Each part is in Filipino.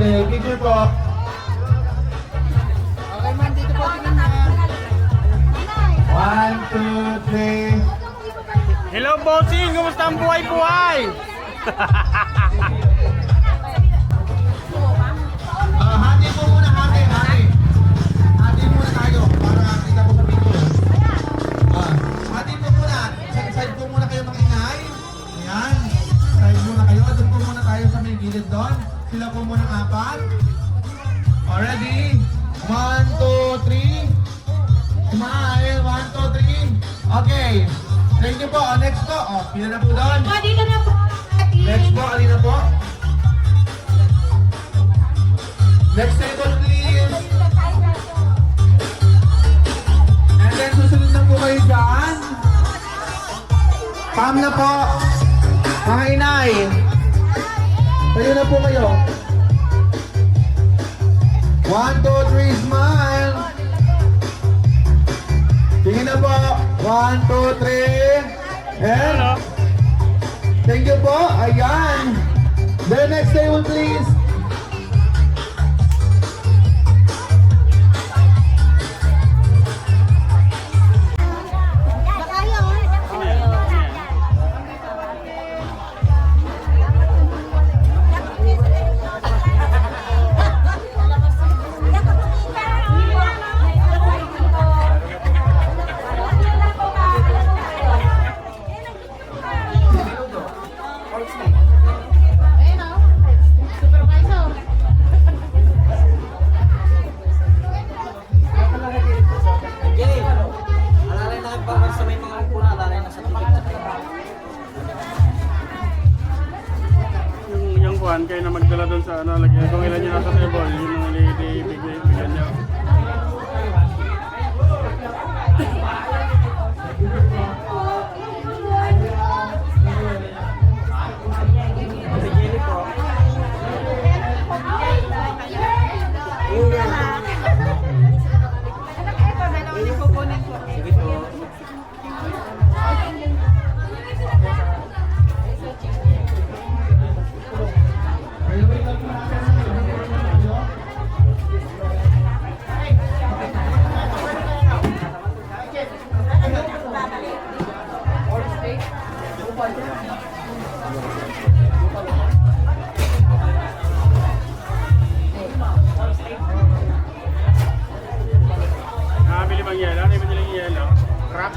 Okay, picture po. Okay, man, dito po tingin na. 1, 2, 3. Hello, bossing! Kumusta ang buhay-buhay? Hati po muna, hati. Hati muna tayo para kita po sa picture. Hati po muna. Side po muna kayo makingay. Ayan. Side muna kayo. Doon po muna tayo sa may gilid doon. Sila po muna 4. Already? 1, 2, 3. Smile. 1, 2, 3. Okay. Thank you po. Next po. Pila na po doon. Dito na po. Next po. Alina po. Next table please. And then susunod na po kayo dyan. Pam na po. Mga inay. Kayo na po kayo. 1, 2, 3, smile. Tingin na po. 1, 2, 3. And thank you po. Ayan. The next table please. Yung kuhan kayo na magdala doon sa ano, lagyan kung ilan yung nasa table, yun ang bigyan nyo. Nakabili bang yelo? Ano yung yung yelo? Crap?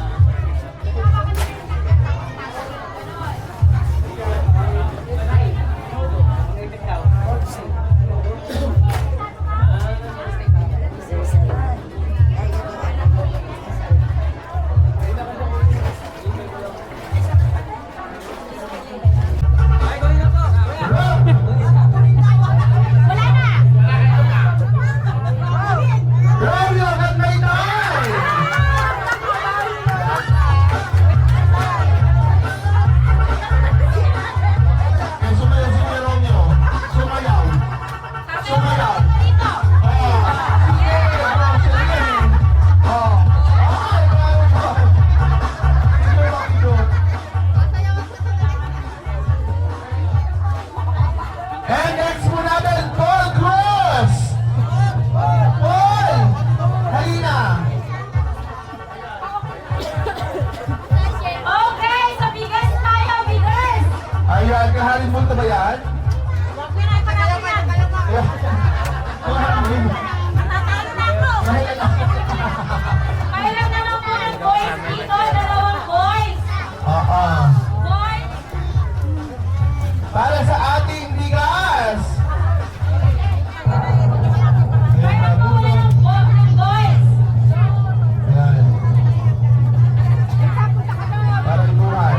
Ayan, kaharin mo ito ba yan? Huwag mo na, pagkakas na. Natalo na ako. Kailan na lang po ng boys dito, 2 boys. Boys. Para sa ating bigas! Kailan po ng boys. Ayan. Para ibuhan.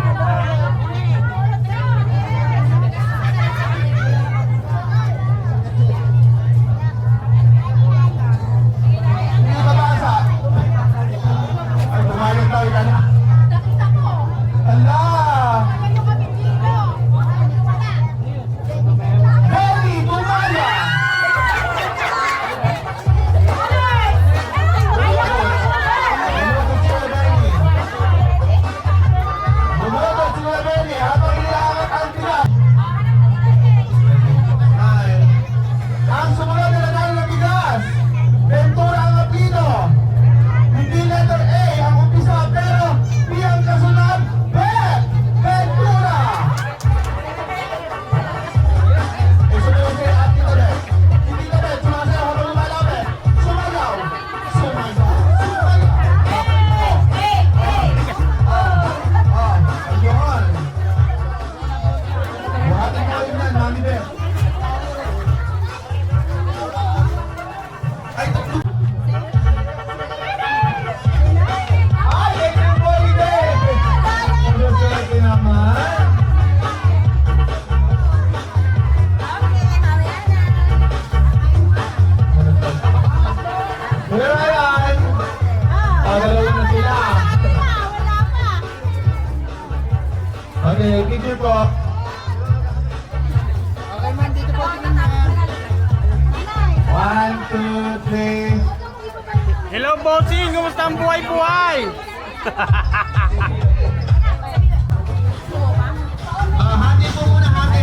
po. Okay man, dito po tingnan ma'am. 1, 2, 3. Hello, bossing! Kumusta ang buhay-buhay? Hati po muna, hati.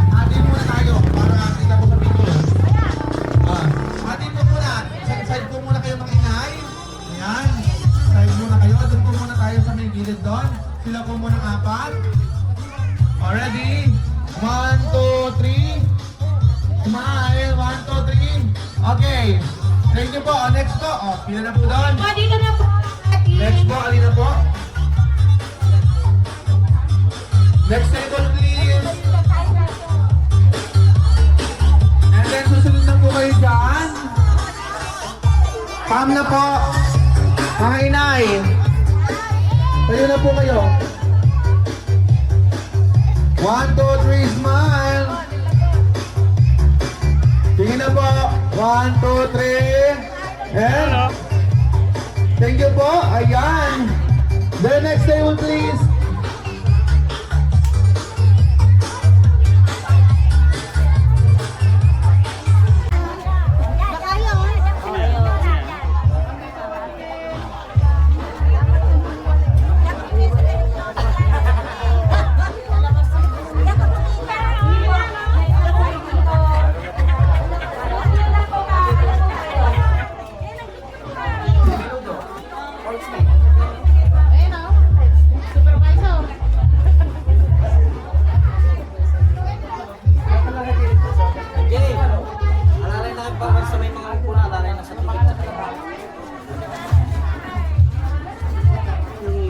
Hati muna tayo para kita po sa video. Hati po muna. Side po muna kayo makingay. Ayan. Side muna kayo. Doon po muna tayo sa may gilid doon. Sila po muna 4. Already? 1, 2, 3. Smile. 1, 2, 3. Okay. Thank you po. Next po. Pila na po doon. Dito na po. Next po. Alina po. Next table please. And then susunod na po kayo dyan. Pam na po. Mga inay. Tayo na po kayo. 1, 2, 3, smile. Tingin na po. 1, 2, 3. And thank you po. Ayan. The next table please.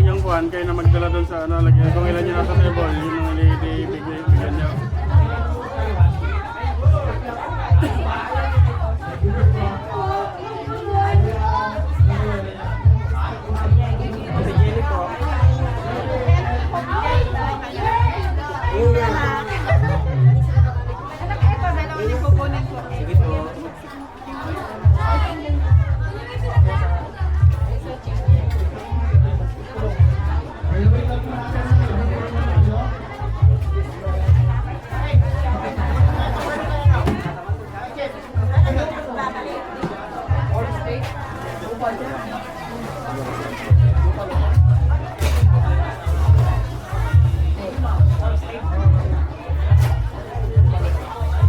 Yung kuhan kayo na magdala doon sa ano, lagyan. Kung ilan yung nasa table, yun ang ibigyan niyo.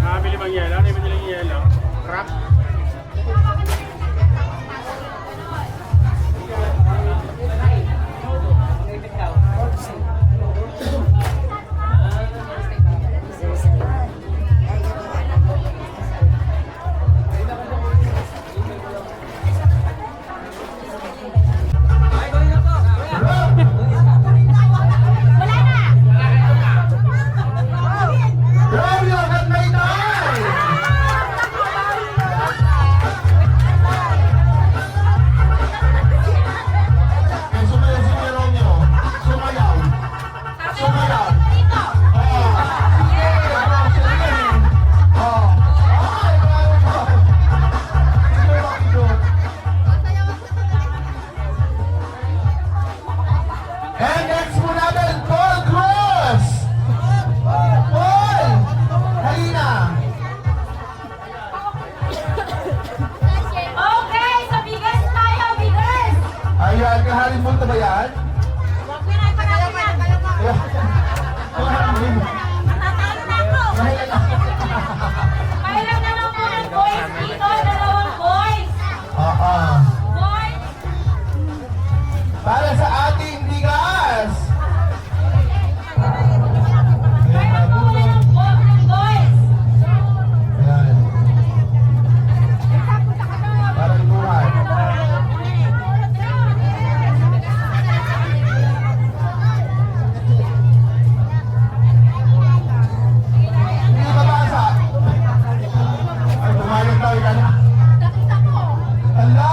Nakabili bang yelo? Ano yung biniling yelo? Crap? Romeo at Maynay! Sumayaw si Romeo. Sumayaw. Sumayaw. And next po natin, Paul Cruz! Paul! Halina! Okay, sa bigas tayo, bigas. Ayan, kaharin mo ito ba yan? Huwag pinagpagawin yan. Kaharin mo. Matatalo na ako. Kailan na lang po ng boys dito, 2 boys. Boys. Para sa ating bigas! Kailan po ng boys. Ayan. Para ibuhan. Hindi mabasa. Ay, pumayag daw yan. Ala!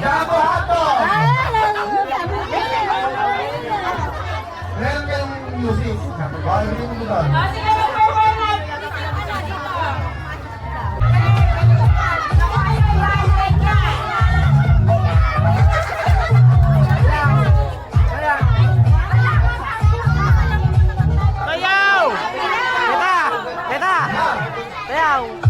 Gago Hato! Meron kayong music. Balik mo doon. Sige, mag-perform na. Sayaw! Teka! Teka! Sayaw!